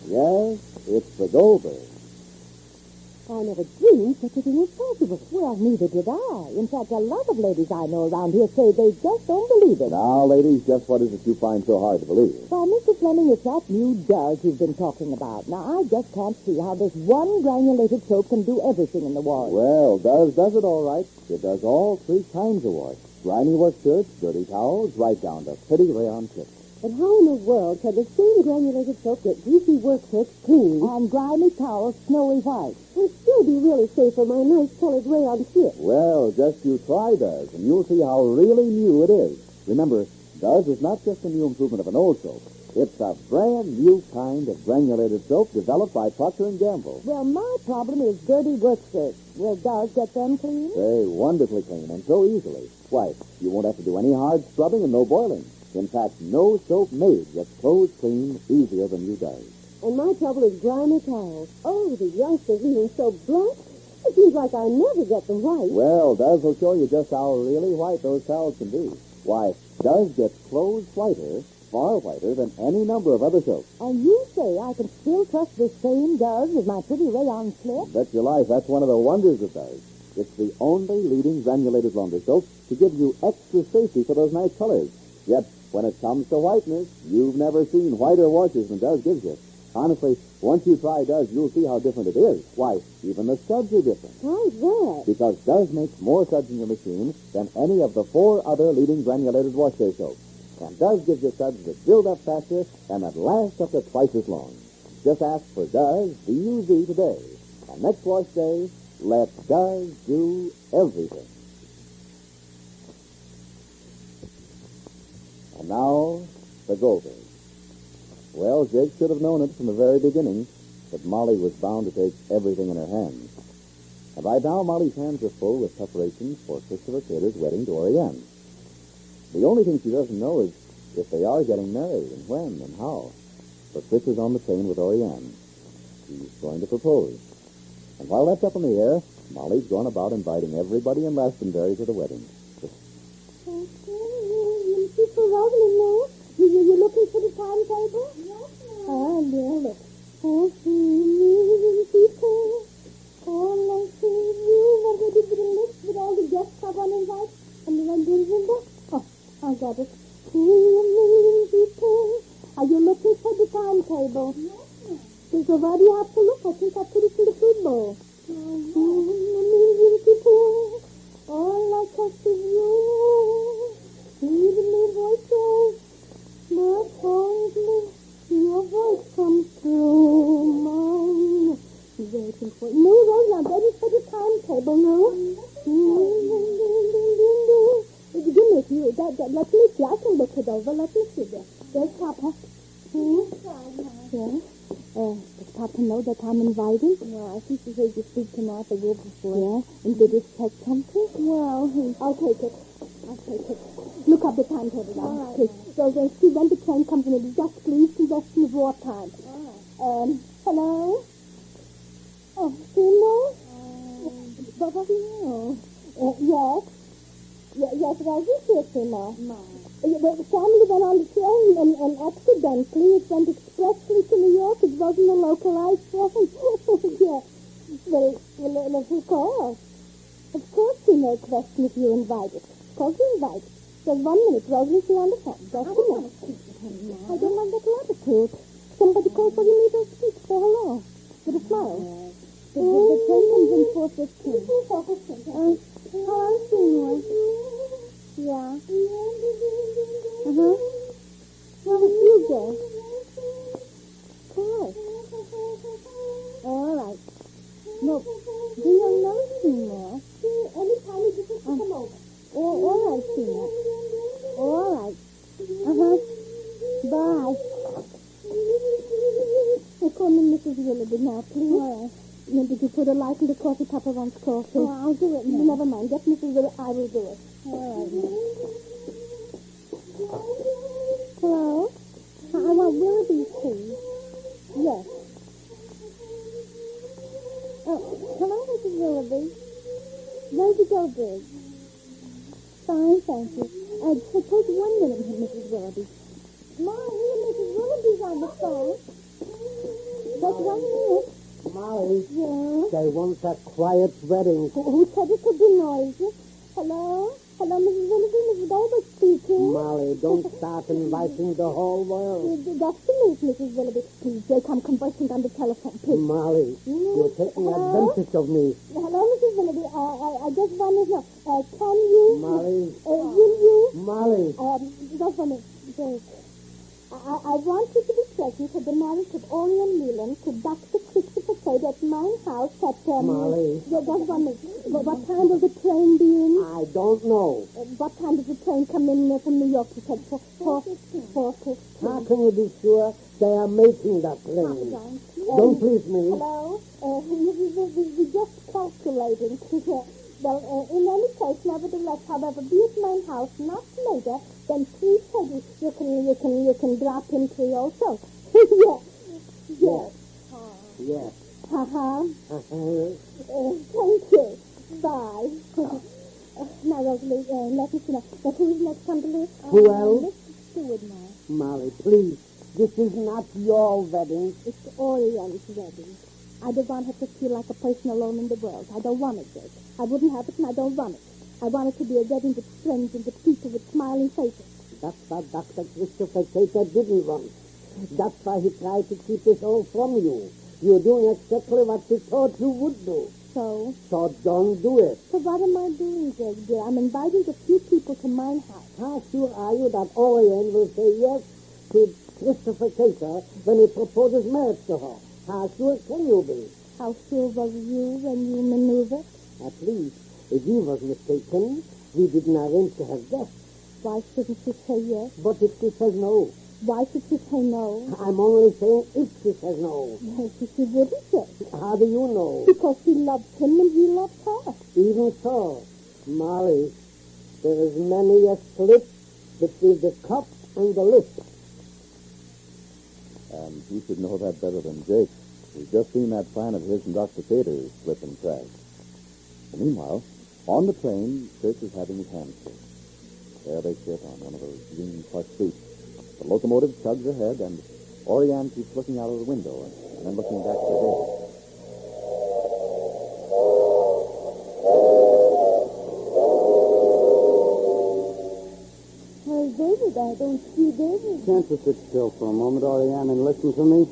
Yes, it's the Goldbergs. I never dreamed such a thing was possible. Well, neither did I. In fact, a lot of ladies I know around here say they just don't believe it. Now, ladies, just what is it you find so hard to believe? Why, Mr. Fleming, it's that new Does you've been talking about. Now, I just can't see how this one granulated soap can do everything in the wash. Well, does it all right. It does all three kinds of wash. Grimy work shirts, dirty towels, right down to pretty rayon clips. But how in the world can the same granulated soap get greasy work shirts clean and grimy towels snowy white? And still be really safe for my nice colored rayon slip. Well, just you try Does, and you'll see how really new it is. Remember, Does is not just a new improvement of an old soap. It's a brand new kind of granulated soap developed by Procter & Gamble. Well, my problem is dirty work shirts. Will Does get them clean? They wonderfully clean, and so easily. Why, you won't have to do any hard scrubbing and no boiling. In fact, no soap made gets clothes clean easier than you Does. And my trouble is grimy towels. Oh, the youngsters leaving so black. It seems like I never get them white. Well, Does will show you just how really white those towels can be. Why, Does gets clothes whiter, far whiter than any number of other soaps. And you say I can still trust this same Does with my pretty rayon slip? Bet your life, that's one of the wonders of Does. It's the only leading granulated laundry soap to give you extra safety for those nice colors. Yet, when it comes to whiteness, you've never seen whiter washes than Does gives you. Honestly, once you try Does, you'll see how different it is. Why, even the suds are different. How's that? Because Does makes more suds in your machine than any of the 4 other leading granulated wash day soaps. And Does gives you suds that build up faster and that last up to twice as long. Just ask for Does D-U-Z today. And next wash day, let Does do everything. And now, the Goldbergs. Well, Jake should have known it from the very beginning, that Molly was bound to take everything in her hands. And right now, Molly's hands are full with preparations for Christopher Cater's wedding to Oriane. The only thing she doesn't know is if they are getting married and when and how. But Fritz is on the train with Oriane. He's going to propose. And while that's up in the air, Molly's gone about inviting everybody in Glastonbury to the wedding. You looking for the timetable? Yes, ma'am. Oh, dear, look. Oh, people. All I see is you. What did you do the list with all the guests I want to invite? And the red window? Oh, I got it. 2 million people. Are you looking for the timetable? Yes, ma'am. There's already out to look. I think I put it in the food bowl. 2 million people. All I touch is you. Leave me voices. But only your voice comes through mine. Waiting for... No, Rose, I'm ready for the timetable, no? Give me a few. Let me see. I can look it over. Let me see there. There's Papa. Yeah? Does Papa know that I'm invited? No, I think he said you speak tonight the year before. Yeah? And did his check come through? Well, I'll take it. Look up the timetable now. All right. So see when the train comes in exact leaves congestion of wartime. All right. Hello? Oh, Seymour? What do you know? Yes. Yes, Rosie here, Seymour. The family went on the train and accidentally it went expressly to New York. It wasn't a localized train. Yeah. Well, of course. Of course, no question if you're invited. Of course you're invited. Just 1 minute, Rosalie's here on the phone. Just a minute. I don't like that attitude. Somebody calls for you, need to speak. Say hello. With a smile. The train comes in 4:15. 4:15. Hello, Seymour. Yeah. How was you, Jay? Correct. All right. Look, do you know Seymour? Anytime you just come over. All right, Seymour. All right. Bye. Call me Mrs. Willoughby now, please. All right. Did you put a light in the coffee? Papa wants coffee. Oh, I'll do it now. Never mind. Get Mrs. Willoughby. I will do it. All right. Hello? I want Willoughby, please. Yes. Oh, hello, Mrs. Willoughby. Rosie Goldberg. Fine, thank you. Take 1 minute, Mrs. Willoughby. Mom, Mrs. Willoughby's on the phone. That's right here. Molly, Yeah? they want a quiet wedding. Who said it could be noisy? Hello? Hello, Mrs. Willoughby, Mrs. Goldberg speaking. Molly, don't start inviting the whole world. That's the news, Mrs. Willoughby. Please, Jake, I'm conversing on the telephone, please. Molly, you're taking Hello? advantage of me. Hello, Mrs. Willoughby. I just want to know, can you... Molly. Will you... Molly. Just a minute, Jake. I want you to be present at the marriage of Orion Leland to Dr. Christopher Cade at my house at... Molly. Just 1 minute. What time will the train be in? I don't know. What time does the train come in from New York? You said 4:15. How can you be sure they are making that plane? Don't please me. Hello? We just calculating. Well, in any case, nevertheless, however, be at my house not later than 3:30. You can drop in 3 also. Yes. Yes. Uh-huh. Thank you. Bye. Now, Rosalie, let me see now. But who is next on the list? Who else? Mr. Stewart now. Molly, please. This is not your wedding. It's Orion's wedding. I don't want her to feel like a person alone in the world. I don't want it, Jake. I wouldn't have it, and I don't want it. I want it to be a wedding with friends and with people with smiling faces. That's what Dr. Christopher Cater didn't want. That's why he tried to keep it all from you. You're doing exactly what he thought you would do. So? So don't do it. So what am I doing, Jake, dear? I'm inviting a few people to my house. How sure are you that Orion will say yes to Christopher Cater when he proposes marriage to her? How sure can you be? How sure was you when you maneuvered? At least, if you was mistaken, we didn't arrange to have guests. Why shouldn't she say yes? But if she says no? Why should she say no? I'm only saying if she says no. She wouldn't say. How do you know? Because she loves him and he loves her. Even so, Molly, there is many a slip between the cup and the lip. And you should know that better than Jake. We've just seen that plan of his and Dr. Cater's slip and crash. And meanwhile, on the train, Chris is having his hands full. There they sit on one of those green plush seats. The locomotive chugs ahead, and Orion keeps looking out of the window and then looking back to David. Well, David, I don't see David. Can't you sit still for a moment, Orion, and listen to me?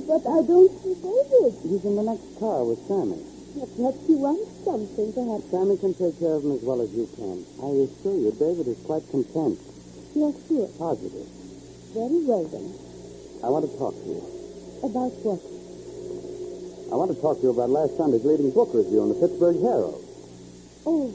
But I don't see David. He's in the next car with Sammy. Perhaps he wants something, perhaps. Sammy can take care of him as well as you can. I assure you, David is quite content. Yes, sure. Positive. Very well, then. I want to talk to you. About what? I want to talk to you about last Sunday's leading book review in the Pittsburgh Herald. Oh,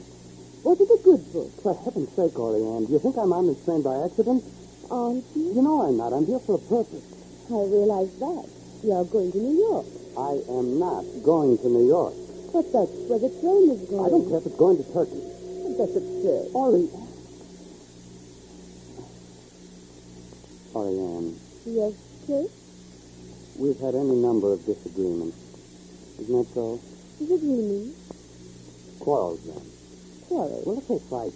was it a good book? For heaven's sake, Orion, do you think I'm on this train by accident? Aren't you? You know I'm not. I'm here for a purpose. I realize that. You're going to New York. I am not going to New York. But that's where the train is going. I don't care if it's going to Turkey. That's absurd. Orion, Yes, Chris? we've had any number of disagreements. Isn't that so? Disagreements? Quarrels, then. Quarrels? Well, let's say fights.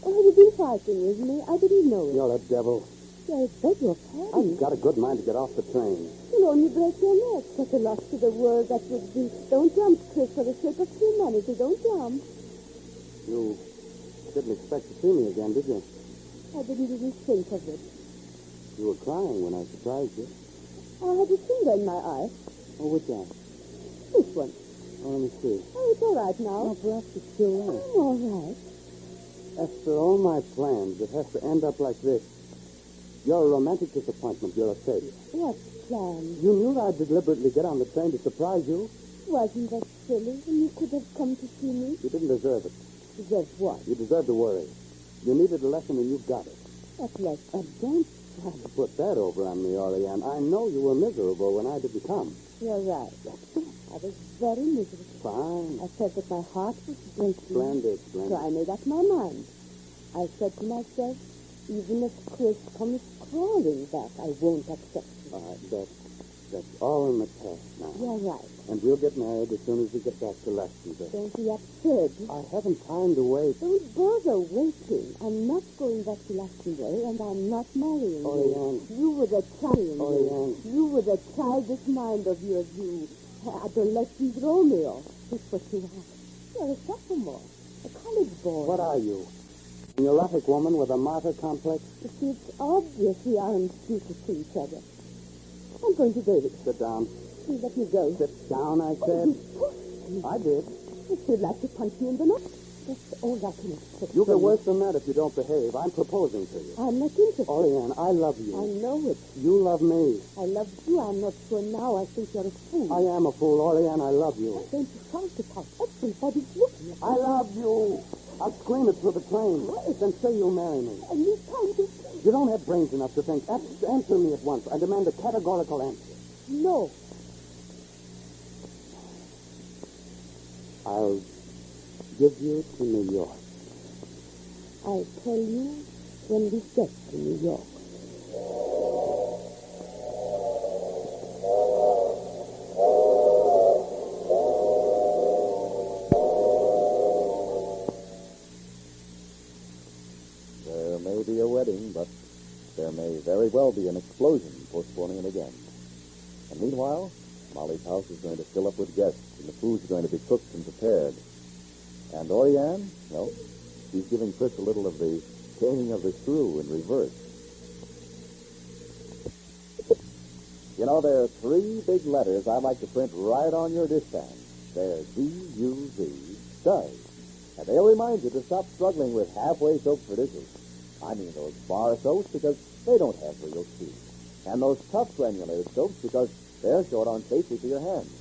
Oh, have you been fighting with me? I didn't know it. You're a devil. I beg your pardon. I've got a good mind to get off the train. You'll only break your neck. Such a loss to the world that would be. Don't jump, Chris, for the sake of humanity. Don't jump. You didn't expect to see me again, did you? I didn't even think of it. You were crying when I surprised you. I had a finger in my eye. Oh, which eye? This one. Oh, let me see. Oh, it's all right now. Oh, perhaps it's still there. I'm all right. After all my plans, it has to end up like this. You're a romantic disappointment. You're a failure. What plan? You knew I'd deliberately get on the train to surprise you. Wasn't that silly? And you could have come to see me. You didn't deserve it. Deserve what? You deserved to worry. You needed a lesson and you got it. What lesson? Don't Try to put that over on me, Oriane. I know you were miserable when I didn't come. You're right. I was very miserable. Fine. I felt that my heart was breaking. Splendid, So splendid. I made up my mind. I said to myself, even if Chris comes crawling back, I won't accept him. All right, bet. That's all in the past now. You're right. And we'll get married as soon as we get back to Lexington. Don't be absurd. I haven't time to wait. Don't bother waiting. I'm not going back to Lexington, and I'm not marrying Oriane. you. You with a child. Oriane. You with a childish mind of yours, you adolescent Romeo. That's what you are. You're a sophomore, a college boy. What are you? An erotic woman with a martyr complex? You see, it's obvious we aren't suited to each other. I'm going to David. Sit down. Please let me go. Sit down, I said. I did. If you'd like to punch me in the nose, that's all I can expect. You'll get from worse than that if you don't behave. I'm proposing to you. I'm not interested. Oriane, I love you. I know it. You love me. I love you. I'm not sure now. I think you're a fool. I am a fool, Oriane. I love you. Don't you shout it out. Everybody's looking at you. I love you. I'll scream it through the train. Then say you'll marry me. And you can't do You don't have brains enough to think. Answer me at once. I demand a categorical answer. No. I'll give you to New York. I'll tell you when we get to New York. There may be a wedding, but there may very well be an explosion postponing it again. And meanwhile, Molly's house is going to fill up with guests, and the food's going to be cooked and prepared. And Oriane, well, she's giving Chris a little of the caning of the screw in reverse. You know, there are 3 big letters I'd like to print right on your dishpan. They're D-U-Z, does. And they'll remind you to stop struggling with halfway soap for dishes. I mean those bar soaps because they don't have real teeth. And those tough granulated soaps because they're short on safety for your hands.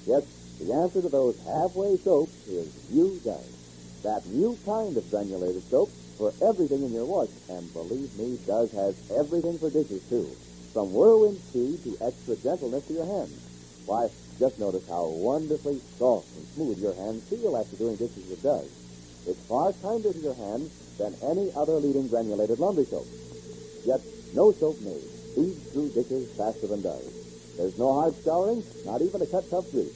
Yes, the answer to those halfway soaps is U-Does. That new kind of granulated soap for everything in your wash. And believe me, Does has everything for dishes, too. From whirlwind speed to extra gentleness to your hands. Why, just notice how wonderfully soft and smooth your hands feel after doing dishes with Does. It's far kinder to your hands than any other leading granulated laundry soap. Yet, no soap made feeds through dishes faster than Does. There's no hard scouring, not even a cut tough grease.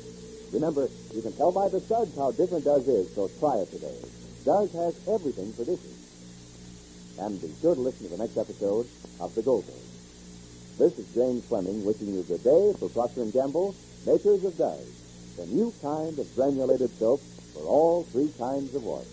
Remember, you can tell by the suds how different Does is, so try it today. Does has everything for dishes. And be sure to listen to the next episode of The Goldbergs. This is James Fleming wishing you good day for Procter & Gamble, makers of Does, the new kind of granulated soap for all 3 kinds of wash.